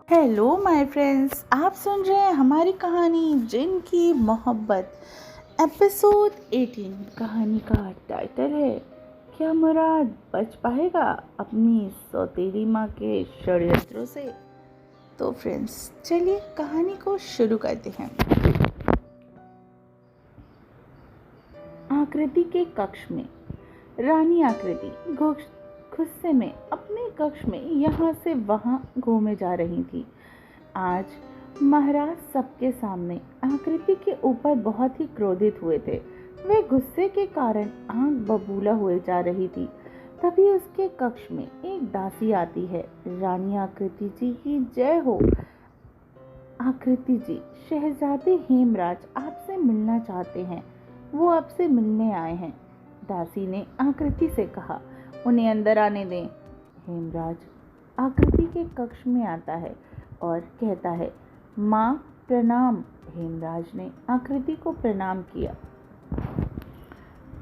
Hello my friends, आप सुन रहे हैं हमारी कहानी जिन की मोहब्बत। एपिसोड 18। कहानी का टाइटल है, क्या मुराद बच पाएगा अपनी सौतेली माँ के षड्यंत्रों से। तो फ्रेंड्स, चलिए कहानी को शुरू करते हैं। आकृति के कक्ष में रानी आकृति गुस्से में अपने कक्ष में यहाँ से वहाँ घूमे जा रही थी। आज महाराज सबके सामने आकृति के ऊपर बहुत ही क्रोधित हुए थे। वे गुस्से के कारण आंख बबूला हुए जा रही थी। तभी उसके कक्ष में एक दासी आती है। रानी आकृति जी की जय हो। आकृति जी, शहजादे हेमराज आपसे मिलना चाहते हैं। वो आपसे मिलने आए हैं। दासी ने आकृति से कहा, उन्हें अंदर आने दें। हेमराज आकृति के कक्ष में आता है और कहता है, माँ प्रणाम। हेमराज ने आकृति को प्रणाम किया।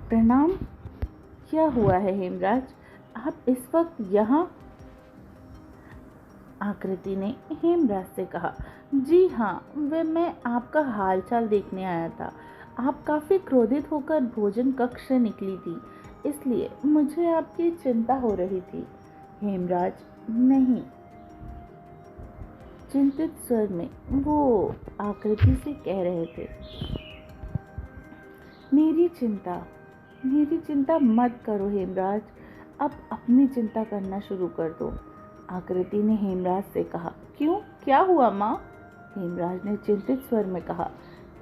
प्रणाम? क्या हुआ है हेमराज, आप इस वक्त यहाँ? आकृति ने हेमराज से कहा, जी हाँ, मैं आपका हालचाल देखने आया था। आप काफी क्रोधित होकर भोजन कक्ष से निकली थी, इसलिए मुझे आपकी चिंता हो रही थी। हेमराज नहीं, चिंतित स्वर में वो आकृति से कह रहे थे, मेरी चिंता मत करो हेमराज, अब अपनी चिंता करना शुरू कर दो। आकृति ने हेमराज से कहा, क्यों, क्या हुआ माँ? हेमराज ने चिंतित स्वर में कहा,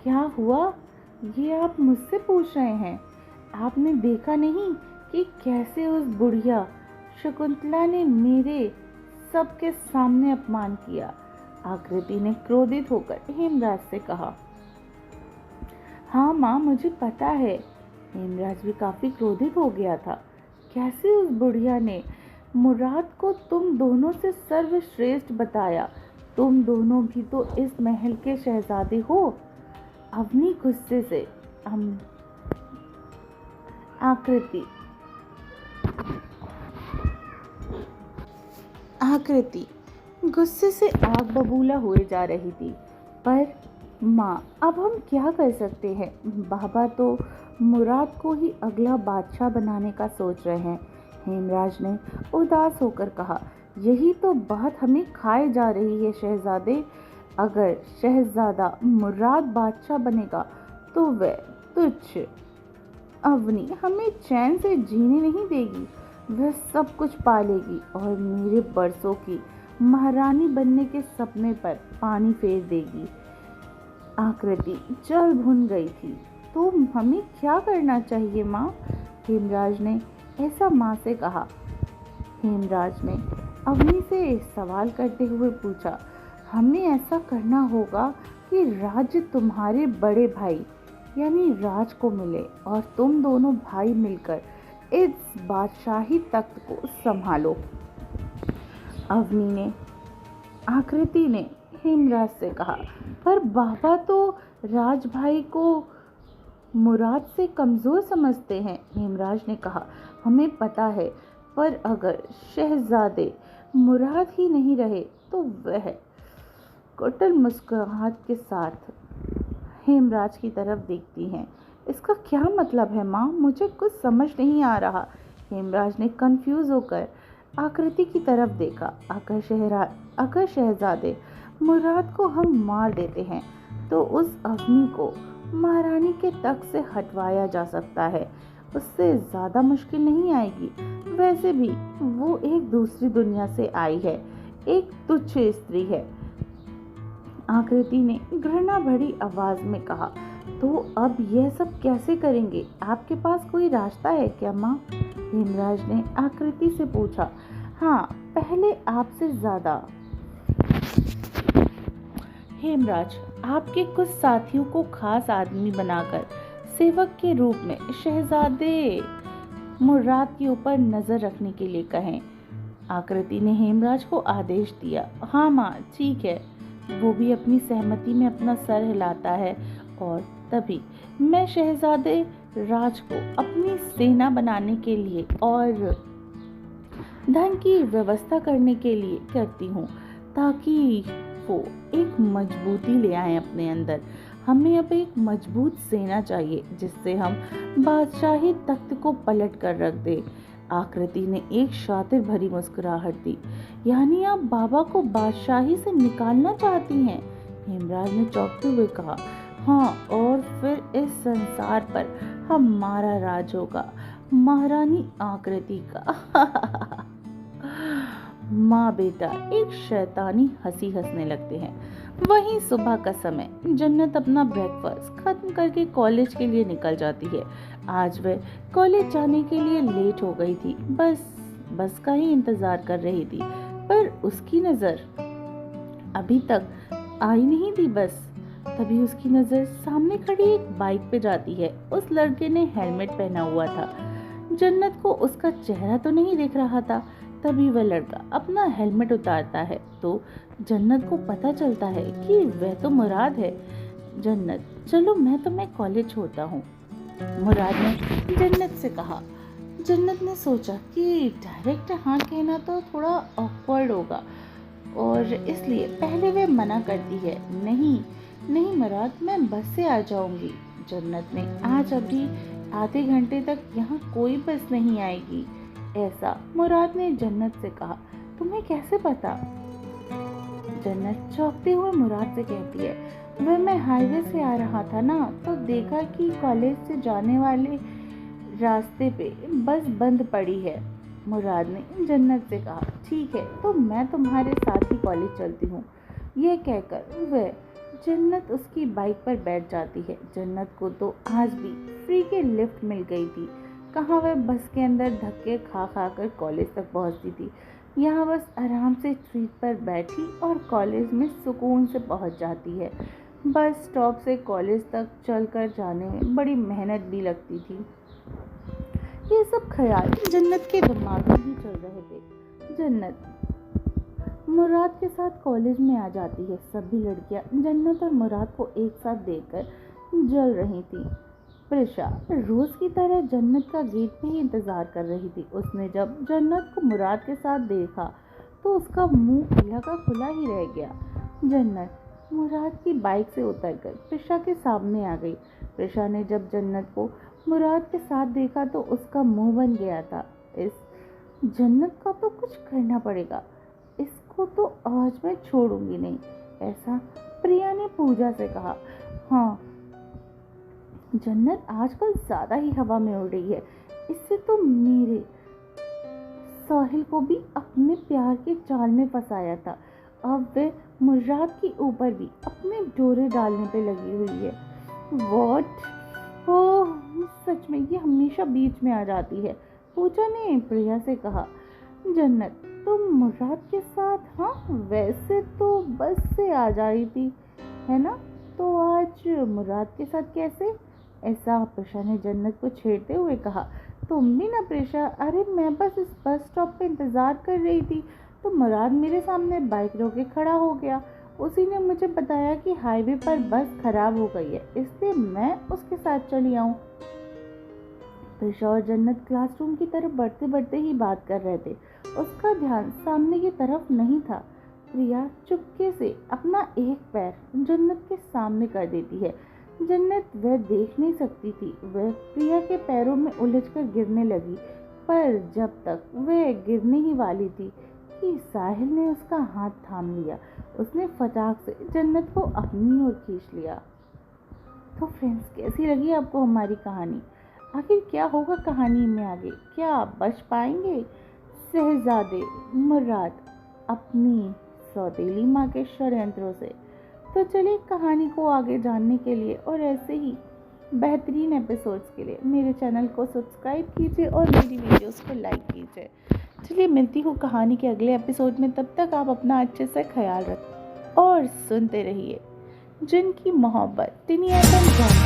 क्या हुआ ये आप मुझसे पूछ रहे हैं? आपने देखा नहीं कि कैसे उस बुढ़िया शकुंतला ने मेरे सबके सामने अपमान किया? आकृति ने क्रोधित होकर हेमराज से कहा। हाँ माँ, मुझे पता है। हेमराज भी काफी क्रोधित हो गया था। कैसे उस बुढ़िया ने मुराद को तुम दोनों से सर्वश्रेष्ठ बताया। तुम दोनों भी तो इस महल के शहजादे हो। अवनी गुस्से से आकृति गुस्से से आग बबूला हुए जा रही थी। पर माँ, अब हम क्या कर सकते हैं? बाबा तो मुराद को ही अगला बादशाह बनाने का सोच रहे हैं। हेमराज ने उदास होकर कहा, यही तो बात हमें खाए जा रही है शहजादे। अगर शहजादा मुराद बादशाह बनेगा तो वह तुच्छ अवनी हमें चैन से जीने नहीं देगी। वह सब कुछ पालेगी और मेरे बरसों की महारानी बनने के सपने पर पानी फेर देगी। आकृति जल भुन गई थी। तो हमें क्या करना चाहिए माँ? हेमराज ने ऐसा माँ से कहा। हेमराज ने अवनी से सवाल करते हुए पूछा, हमें ऐसा करना होगा कि राज्य तुम्हारे बड़े भाई यानी राज को मिले और तुम दोनों भाई मिलकर इस बादशाही तख्त को संभालो। आकृति ने हेमराज से कहा, पर बाबा तो राज भाई को मुराद से कमजोर समझते हैं। हेमराज ने कहा, हमें पता है, पर अगर शहजादे मुराद ही नहीं रहे तो वह कुटिल मुस्कुराहट के साथ हेमराज की तरफ देखती हैं। इसका क्या मतलब है माँ? मुझे कुछ समझ नहीं आ रहा। हेमराज ने कंफ्यूज होकर आकृति की तरफ देखा। अगर शहजादे मुराद को हम मार देते हैं तो उस अग्नि को महारानी के तख्त से हटवाया जा सकता है। उससे ज्यादा मुश्किल नहीं आएगी। वैसे भी वो एक दूसरी दुनिया से आई है, एक तुच्छ स्त्री है। आकृति ने घृणा भरी आवाज में कहा, तो अब यह सब कैसे करेंगे? आपके पास कोई रास्ता है क्या माँ? हेमराज ने आकृति से पूछा। हाँ, पहले आपसे ज्यादा। हेमराज, आपके कुछ साथियों को खास आदमी बनाकर सेवक के रूप में शहजादे मुराद के ऊपर नजर रखने के लिए कहें। आकृति ने हेमराज को आदेश दिया। हाँ माँ, ठीक है। वो भी अपनी सहमति में अपना सर हिलाता है और तभी मैं शहजादे राज को अपनी सेना बनाने के लिए और धन की व्यवस्था करने के लिए करती हूँ। ताकि वो एक मजबूती ले आए अपने अंदर। हमें अब एक मजबूत सेना चाहिए जिससे हम बादशाही तख्त को पलट कर रख दे। आकृति ने एक शातिर भरी मुस्कुराहट दी। यानी आप बाबा को बादशाही से निकालना चाहती हैं? हेमराज ने चौंकते हुए कहा। हाँ, और फिर इस संसार पर हमारा राज होगा, महारानी आकृति का। माँ बेटा एक शैतानी हंसी हंसने लगते हैं। वहीं सुबह का समय, जन्नत अपना ब्रेकफास्ट खत्म करके कॉलेज के लिए निकल जाती है। आज वह कॉलेज जाने के लिए लेट हो गई थी। बस का ही इंतजार कर रही थी, पर उसकी नजर अभी तक आई नहीं थी बस। तभी उसकी नजर सामने खड़ी एक बाइक पे जाती है। उस लड़के ने हेलमेट पहना हुआ था। जन्नत को उसका चेहरा तो नहीं दिख रहा था। तभी वह लड़का अपना हेलमेट उतारता है तो जन्नत को पता चलता है कि वह तो मुराद है। जन्नत, चलो मैं तुम्हें कॉलेज छोड़ता हूँ, मुराद ने जन्नत से कहा। जन्नत ने सोचा कि डायरेक्ट हाँ कहना तो थोड़ा ऑकवर्ड होगा और इसलिए पहले वह मना करती है। नहीं नहीं मुराद, मैं बस से आ जाऊंगी। जन्नत ने, आज अभी आधे घंटे तक यहाँ कोई बस नहीं आएगी, ऐसा मुराद ने जन्नत से कहा। तुम्हें कैसे पता? जन्नत चौंकते हुए मुराद से कहती है, वह मैं हाईवे से आ रहा था ना, तो देखा कि कॉलेज से जाने वाले रास्ते पे बस बंद पड़ी है। मुराद ने जन्नत से कहा, ठीक है तो मैं तुम्हारे साथ ही कॉलेज चलती हूँ। यह कहकर वह जन्नत उसकी बाइक पर बैठ जाती है। जन्नत को तो आज भी फ्री की लिफ्ट मिल गई थी। कहाँ वह बस के अंदर धक्के खा कर कॉलेज तक पहुँचती थी। यहाँ बस आराम से सीट पर बैठी और कॉलेज में सुकून से पहुँच जाती है। बस स्टॉप से कॉलेज तक चलकर जाने में बड़ी मेहनत भी लगती थी। ये सब ख्याल जन्नत के दिमाग में ही चल रहे थे। जन्नत मुराद के साथ कॉलेज में आ जाती है। सभी लड़कियां जन्नत और मुराद को एक साथ देखकर जल रही थी। प्रिशा रोज की तरह जन्नत का गेट पे ही इंतजार कर रही थी। उसने जब जन्नत को मुराद के साथ देखा तो उसका मुंह खुला का खुला ही रह गया। जन्नत मुराद की बाइक से उतरकर प्रिशा के सामने आ गई। प्रिशा ने जब जन्नत को मुराद के साथ देखा तो उसका मुंह बन गया था। इस जन्नत का तो कुछ करना पड़ेगा, इसको तो आज मैं छोड़ूंगी नहीं, ऐसा प्रिया ने पूजा से कहा। हाँ, जन्नत आजकल ज्यादा ही हवा में उड़ रही है। इससे तो मेरे साहिल को भी अपने प्यार के जाल में फंसाया था। अब वह मुराद के ऊपर भी अपने डोरे डालने पे लगी हुई है। व्हाट? ओह, सच में ये हमेशा बीच में आ जाती है, पूजा ने प्रिया से कहा। जन्नत, तुम मुराद के साथ? हाँ, वैसे तो बस से आ जाई थी, है ना? तो आज मुराद के साथ कैसे? ऐसा प्रिशा ने जन्नत को छेड़ते हुए कहा। तुम भी ना प्रिशा? अरे मैं बस इस बस स्टॉप पे इंतज़ार कर रही थी तो मुराद मेरे सामने बाइक रोके खड़ा हो गया। उसी ने मुझे बताया कि हाईवे पर बस खराब हो गई है, इसलिए मैं उसके साथ चली आऊँ। प्रिशा और जन्नत क्लासरूम की तरफ बढ़ते बढ़ते ही बात कर रहे थे। उसका ध्यान सामने की तरफ नहीं था। प्रिया चुपके से अपना एक पैर जन्नत के सामने कर देती है। जन्नत वह देख नहीं सकती थी। वह प्रिया के पैरों में उलझकर गिरने लगी, पर जब तक वह गिरने ही वाली थी कि साहिल ने उसका हाथ थाम लिया। उसने फटाक से जन्नत को अपनी ओर खींच लिया। तो फ्रेंड्स, कैसी लगी आपको हमारी कहानी? आखिर क्या होगा कहानी में आगे? क्या आप बच पाएंगे शहजादे मुराद अपनी सौतेली माँ के षड्यंत्रों से? तो चलिए, कहानी को आगे जानने के लिए और ऐसे ही बेहतरीन एपिसोड्स के लिए मेरे चैनल को सब्सक्राइब कीजिए और मेरी वीडियोस को लाइक कीजिए। चलिए, मिलती हूँ कहानी के अगले एपिसोड में। तब तक आप अपना अच्छे से ख्याल रखें और सुनते रहिए जिनकी मोहब्बत दुनिया तक